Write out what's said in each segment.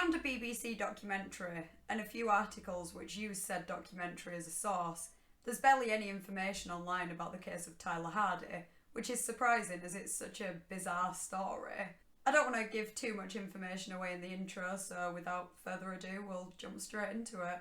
Beyond a BBC documentary and a few articles which use said documentary as a source, there's barely any information online about the case of Tyler Hardy, which is surprising as it's such a bizarre story. I don't want to give too much information away in the intro, so without further ado, we'll jump straight into it.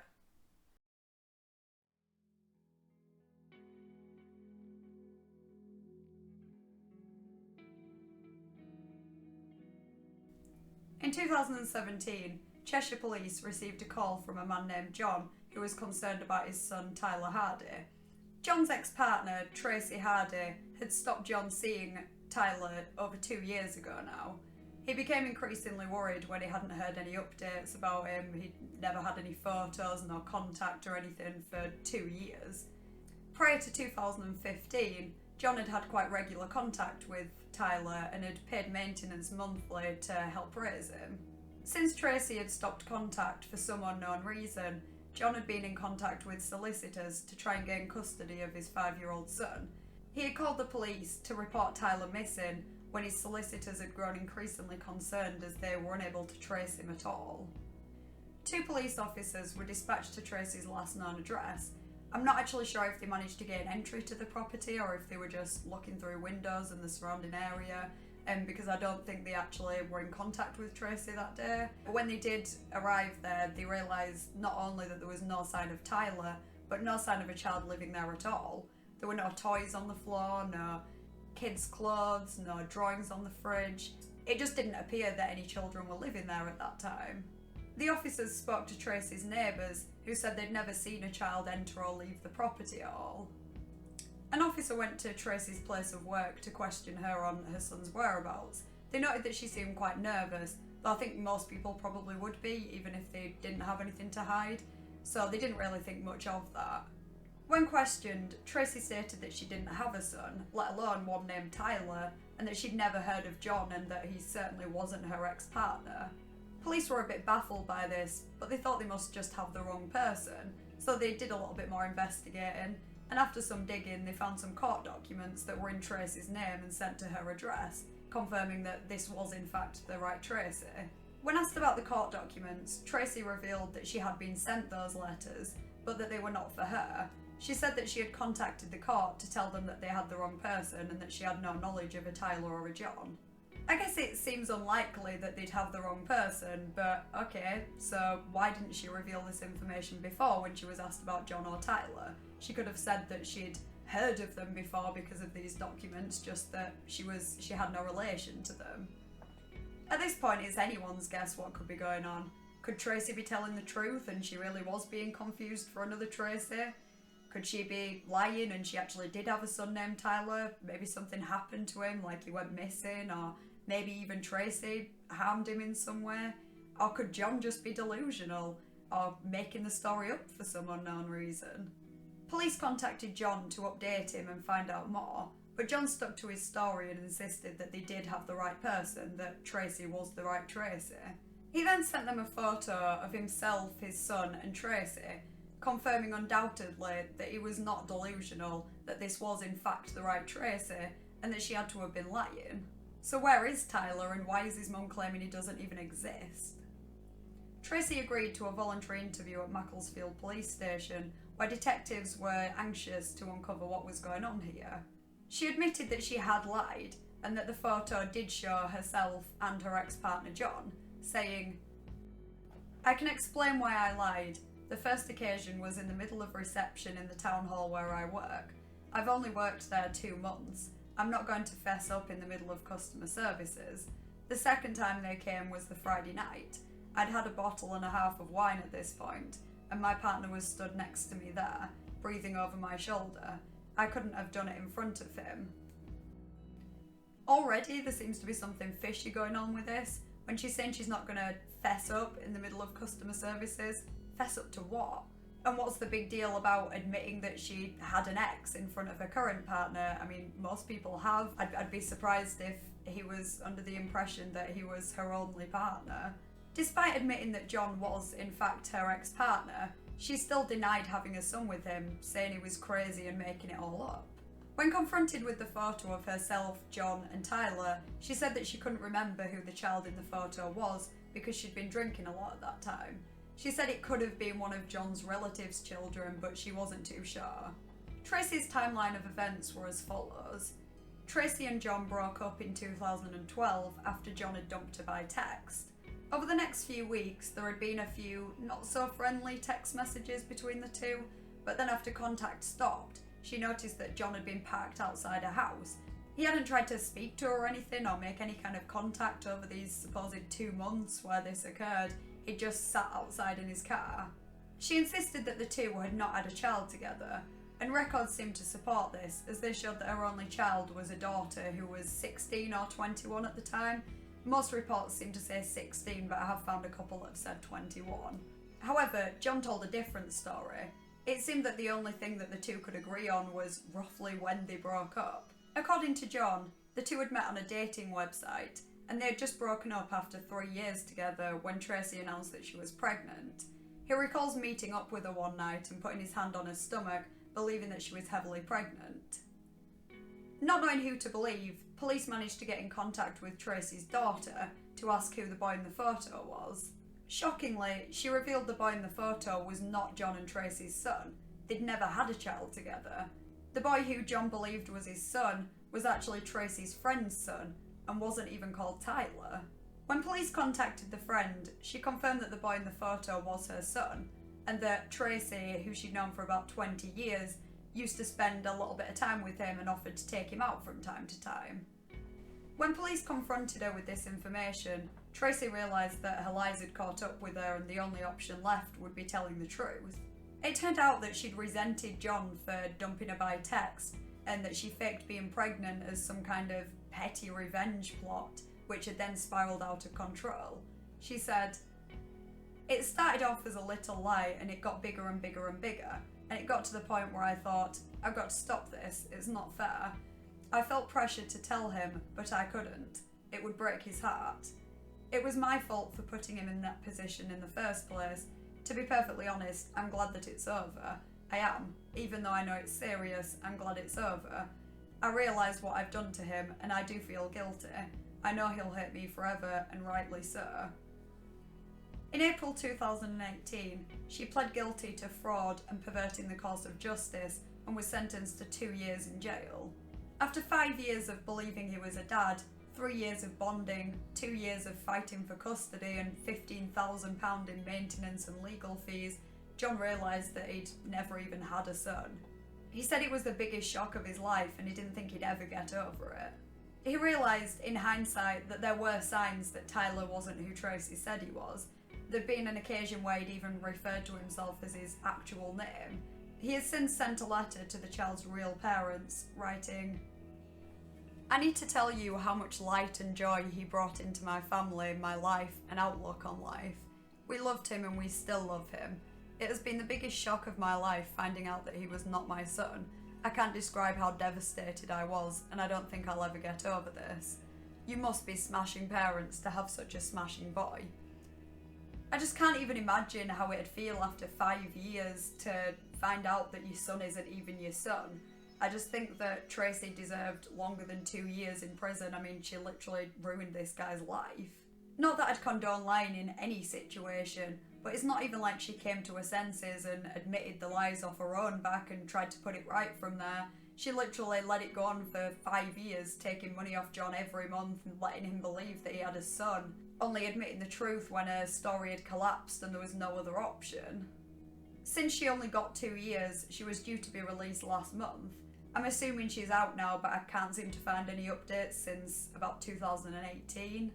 In 2017, Cheshire police received a call from a man named John who was concerned about his son Tyler Hardy. John's ex-partner, Tracy Hardy, had stopped John seeing Tyler over 2 years ago now. He became increasingly worried when he hadn't heard any updates about him. He'd never had any photos, no contact or anything for 2 years. Prior to 2015, John had had quite regular contact with Tyler and had paid maintenance monthly to help raise him. Since Tracy had stopped contact for some unknown reason, John had been in contact with solicitors to try and gain custody of his 5-year-old son. He had called the police to report Tyler missing when his solicitors had grown increasingly concerned as they were unable to trace him at all. 2 police officers were dispatched to Tracy's last known address. I'm not actually sure if they managed to gain entry to the property or if they were just looking through windows in the surrounding area, because I don't think they actually were in contact with Tracy that day. But when they did arrive there, they realised not only that there was no sign of Tyler, but no sign of a child living there at all. There were no toys on the floor, no kids' clothes, no drawings on the fridge. It just didn't appear that any children were living there at that time. The officers spoke to Tracy's neighbours, who said they'd never seen a child enter or leave the property at all. An officer went to Tracy's place of work to question her on her son's whereabouts. They noted that she seemed quite nervous, though I think most people probably would be, even if they didn't have anything to hide, so they didn't really think much of that. When questioned, Tracy stated that she didn't have a son, let alone one named Tyler, and that she'd never heard of John and that he certainly wasn't her ex-partner. Police were a bit baffled by this, but they thought they must just have the wrong person, so they did a little bit more investigating, and after some digging they found some court documents that were in Tracy's name and sent to her address, confirming that this was in fact the right Tracy. When asked about the court documents, Tracy revealed that she had been sent those letters, but that they were not for her. She said that she had contacted the court to tell them that they had the wrong person and that she had no knowledge of a Tyler or a John. I guess it seems unlikely that they'd have the wrong person, but okay, so why didn't she reveal this information before when she was asked about John or Tyler? She could have said that she'd heard of them before because of these documents, just that she had no relation to them. At this point, it's anyone's guess what could be going on. Could Tracy be telling the truth and she really was being confused for another Tracy? Could she be lying and she actually did have a son named Tyler? Maybe something happened to him, like he went missing, or maybe even Tracy harmed him in some way? Or could John just be delusional, or making the story up for some unknown reason? Police contacted John to update him and find out more, but John stuck to his story and insisted that they did have the right person, that Tracy was the right Tracy. He then sent them a photo of himself, his son, and Tracy, confirming undoubtedly that he was not delusional, that this was in fact the right Tracy, and that she had to have been lying. So where is Tyler and why is his mum claiming he doesn't even exist? Tracy agreed to a voluntary interview at Macclesfield police station, where detectives were anxious to uncover what was going on here. She admitted that she had lied, and that the photo did show herself and her ex-partner John, saying, "I can explain why I lied. The first occasion was in the middle of reception in the town hall where I work. I've only worked there 2 months. I'm not going to fess up in the middle of customer services. The second time they came was the Friday night. I'd had a bottle and a half of wine at this point, and my partner was stood next to me there, breathing over my shoulder. I couldn't have done it in front of him." Already there seems to be something fishy going on with this. When she's saying she's not going to fess up in the middle of customer services, fess up to what? And what's the big deal about admitting that she had an ex in front of her current partner? I mean, most people have. I'd be surprised if he was under the impression that he was her only partner. Despite admitting that John was, in fact, her ex-partner, she still denied having a son with him, saying he was crazy and making it all up. When confronted with the photo of herself, John and Tyler, she said that she couldn't remember who the child in the photo was because she'd been drinking a lot at that time. She said it could have been one of John's relatives' children, but she wasn't too sure. Tracy's timeline of events were as follows. Tracy and John broke up in 2012 after John had dumped her by text. Over the next few weeks, there had been a few not-so-friendly text messages between the two, but then after contact stopped, she noticed that John had been parked outside her house. He hadn't tried to speak to her or anything or make any kind of contact over these supposed 2 months where this occurred. He'd just sat outside in his car. She insisted that the two had not had a child together, and records seemed to support this, as they showed that her only child was a daughter who was 16 or 21 at the time. Most reports seem to say 16, but I have found a couple that have said 21. However, John told a different story. It seemed that the only thing that the two could agree on was roughly when they broke up. According to John, the two had met on a dating website, and they had just broken up after 3 years together when Tracy announced that she was pregnant. He recalls meeting up with her one night and putting his hand on her stomach, believing that she was heavily pregnant. Not knowing who to believe, police managed to get in contact with Tracy's daughter to ask who the boy in the photo was. Shockingly, she revealed the boy in the photo was not John and Tracy's son. They'd never had a child together. The boy who John believed was his son was actually Tracy's friend's son and wasn't even called Tyler. When police contacted the friend, she confirmed that the boy in the photo was her son, and that Tracy, who she'd known for about 20 years, used to spend a little bit of time with him and offered to take him out from time to time. When police confronted her with this information, Tracy realised that her lies had caught up with her and the only option left would be telling the truth. It turned out that she'd resented John for dumping her by text, and that she faked being pregnant as some kind of petty revenge plot, which had then spiralled out of control. She said, "It started off as a little lie and it got bigger and bigger and bigger, and it got to the point where I thought, I've got to stop this, it's not fair. I felt pressure to tell him, but I couldn't. It would break his heart. It was my fault for putting him in that position in the first place. To be perfectly honest, I'm glad that it's over. I am. Even though I know it's serious, I'm glad it's over. I realise what I've done to him, and I do feel guilty. I know he'll hate me forever, and rightly so." In April 2018, she pled guilty to fraud and perverting the course of justice and was sentenced to 2 years in jail. After 5 years of believing he was a dad, 3 years of bonding, 2 years of fighting for custody and £15,000 in maintenance and legal fees, John realised that he'd never even had a son. He said it was the biggest shock of his life and he didn't think he'd ever get over it. He realised, in hindsight, that there were signs that Tyler wasn't who Tracy said he was. There'd been an occasion where he'd even referred to himself as his actual name. He has since sent a letter to the child's real parents, writing, "I need to tell you how much light and joy he brought into my family, my life, and outlook on life. We loved him and we still love him. It has been the biggest shock of my life finding out that he was not my son. I can't describe how devastated I was, and I don't think I'll ever get over this. You must be smashing parents to have such a smashing boy." I just can't even imagine how it'd feel after 5 years to find out that your son isn't even your son. I just think that Tracy deserved longer than 2 years in prison. I mean, she literally ruined this guy's life. Not that I'd condone lying in any situation, but it's not even like she came to her senses and admitted the lies off her own back and tried to put it right from there. She literally let it go on for 5 years, taking money off John every month and letting him believe that he had a son, only admitting the truth when her story had collapsed and there was no other option. Since she only got 2 years, she was due to be released last month. I'm assuming she's out now, but I can't seem to find any updates since about 2018.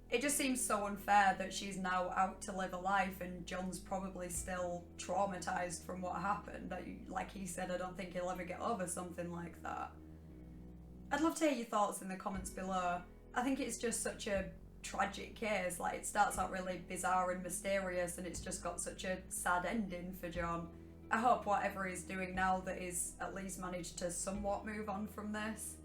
It just seems so unfair that she's now out to live a life and John's probably still traumatised from what happened. Like he said, I don't think he'll ever get over something like that. I'd love to hear your thoughts in the comments below. I think it's just such a tragic case. Like, it starts out really bizarre and mysterious and it's just got such a sad ending for John. I hope whatever he's doing now that he's at least managed to somewhat move on from this.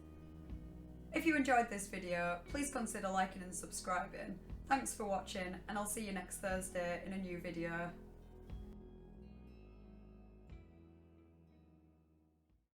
If you enjoyed this video, please consider liking and subscribing. Thanks for watching, and I'll see you next Thursday in a new video.